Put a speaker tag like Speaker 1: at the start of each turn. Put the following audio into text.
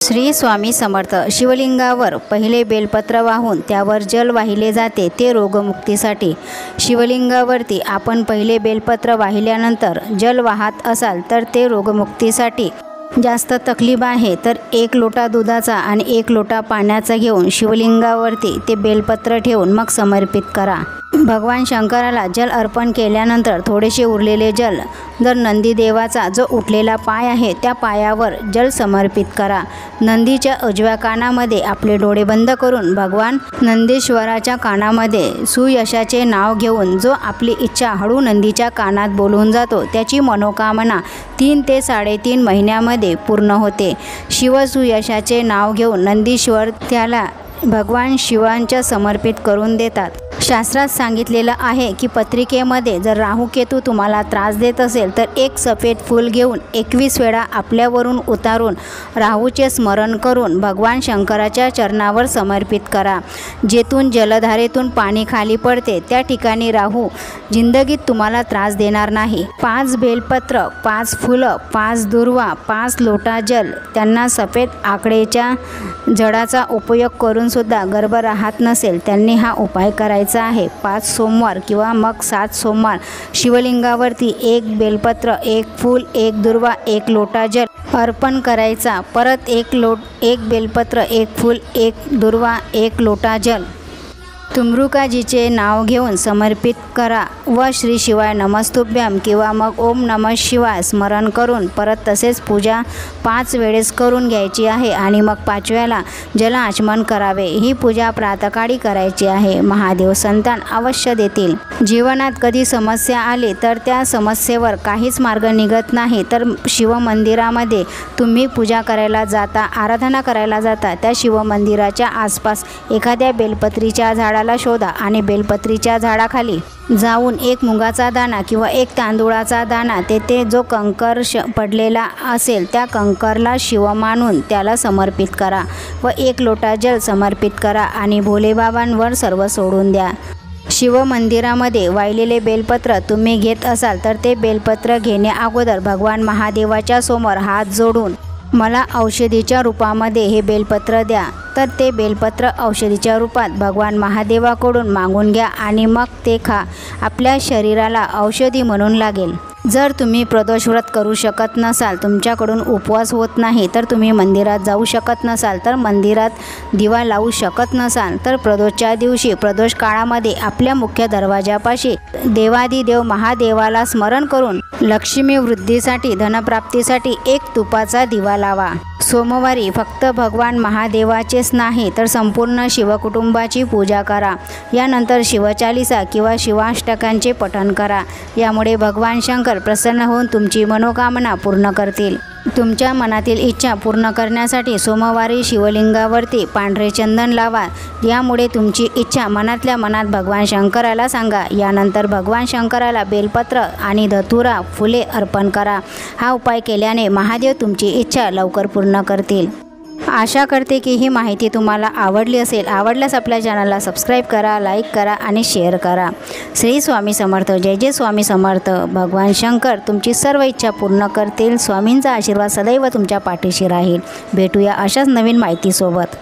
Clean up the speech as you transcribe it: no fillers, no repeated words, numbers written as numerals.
Speaker 1: श्री स्वामी समर्थ। शिवलिंगावर पहिले बेलपत्र वाहून त्यावर जल वाहिले जाते ते रोगमुक्तीसाठी। शिवलिंगावरती आपण पहिले बेलपत्र वाहिल्यानंतर जल वाहत असाल तर ते रोगमुक्तीसाठी। जास्त तकलीफ आहे तर 1 लोटा दुधाचा आणि 1 लोटा पाण्याचा घेऊन शिवलिंगावरती ते बेलपत्र ठेवून मग समर्पित करा। भगवान शंकराला जल अर्पण केल्यानंतर थोडेसे उरलेले जल जर नंदीदेवाचा जो उठलेला पाय आहे त्या पायावर जल समर्पित करा। नंदीच्या उजव्या कानामध्ये आपले डोळे बंद करून भगवान नंदीश्वराच्या कानामध्ये सुयशाचे नाव घेऊन जो आपली इच्छा हळू नंदीच्या कानात बोलून जातो त्याची मनोकामना 3 ते 3.5 महिन्यामध्ये पूर्ण होते। शिव सुयशाचे नाव घेऊन नंदीश्वर त्याला भगवान शिवांच्या समर्पित करून देतात। शास्त्रात सांगितलेलं आहे की पत्रिकेमध्ये जर राहू केतू तुम्हाला त्रास देत असेल तर एक सफेद फूल घेऊन 21 वेळा आपल्यावरून उतारून राहूचे स्मरण करून भगवान शंकराच्या चरणावर समर्पित करा। जेथून जलधारेतून पाणी खाली पडते त्या ठिकाणी राहू जिंदगीत तुम्हाला त्रास देणार नाही। 5 बेलपत्र, 5 फुलं, 5 दुर्वा, 5 लोटा जल, त्यांना सफेद आकडेच्या जडाचा उपयोग करून सुद्धा गर्भ राहत नसेल त्यांनी हा उपाय करायचा आहे। 5 सोमवार किंवा मग 7 सोमवार शिवलिंगावरती 1 बेलपत्र, 1 फूल, 1 दुर्वा, 1 लोटा जल अर्पण करायचा। परत 1 बेलपत्र, 1 फूल, 1 दुर्वा, 1 लोटा जल तुमरुकाजीचे नाव घेऊन समर्पित करा व श्री शिवाय नमस्तुभ्यम किंवा मग ओम नमः शिवाय स्मरण करून परत तसेच पूजा 5 वेळेस करून घ्यायची आहे आणि मग 5व्याला जल आचमन करावे। ही पूजा प्रातःकाळी करायची आहे। महादेव संतान अवश्य देतील। जीवनात कधी समस्या आली तर त्या समस्येवर काहीच मार्ग निघत नाही तर शिवमंदिरामध्ये तुम्ही पूजा करायला जाता, आराधना करायला जाता, त्या शिवमंदिराच्या आसपास एखाद्या बेलपत्रीच्या झाडाला शोधा आणि बेलपत्रीच्या झाडाखाली जाऊन 1 मुगाचा दाणा किंवा 1 तांदूळाचा दाणा तेथे जो कंकर पडलेला असेल त्या कंकरला शिव मानून त्याला समर्पित करा व 1 लोटा जल समर्पित करा आणि भोलेबाबांवर सर्व सोडून द्या। शिव मंदिरामध्ये वाहिलेले बेलपत्र तुम्ही घेत असाल तर ते बेलपत्र घेण्या अगोदर भगवान महादेवाच्या समोर हात जोडून मला औषधीच्या रूपामध्ये हे बेलपत्र द्या तर ते बेलपत्र औषधीच्या रूपात भगवान महादेवाकडून मागून घ्या आणि मग ते खा। आपल्या शरीराला औषधी म्हणून लागेल। जर तुम्ही प्रदोष व्रत करू शकत नसाल, तुमच्याकडून उपवास होत नाही तर तुम्ही मंदिरात जाऊ शकत नसाल तर मंदिरात दिवा लावू शकत नसाल तर प्रदोषच्या दिवशी प्रदोष काळामध्ये आपल्या मुख्य दरवाजापाशी देवादिदेव महादेवाला स्मरण करून लक्ष्मी वृद्धीसाठी धनप्राप्तीसाठी 1 तुपाचा दिवा लावा। सोमवारी फक्त भगवान महादेवाचेच नाही तर संपूर्ण शिवकुटुंबाची पूजा करा। यानंतर शिवचालिसा किंवा शिवाष्टकांचे पठण करा। यामुळे भगवान शंकर प्रसन्न होऊन तुमची मनोकामना पूर्ण करतील। तुमच्या मनातील इच्छा पूर्ण करण्यासाठी सोमवारी शिवलिंगावरती पांढरे चंदन लावा। यामुळे तुमची इच्छा मनातल्या मनात भगवान शंकराला सांगा। यानंतर भगवान शंकराला बेलपत्र आणि धतुरा फुले अर्पण करा। हा उपाय केल्याने महादेव तुमची इच्छा लवकर पूर्ण करतील। आशा करते की ही माहिती तुम्हाला आवडली असेल। आवडल्यास आपल्या चॅनलला सबस्क्राईब करा, लाईक करा आणि शेअर करा। श्री स्वामी समर्थ। जय जय स्वामी समर्थ। भगवान शंकर तुमची सर्व इच्छा पूर्ण करतील। स्वामींचा आशीर्वाद सदैव तुमच्या पाठीशी राहील। भेटूया अशाच नवीन माहितीसोबत।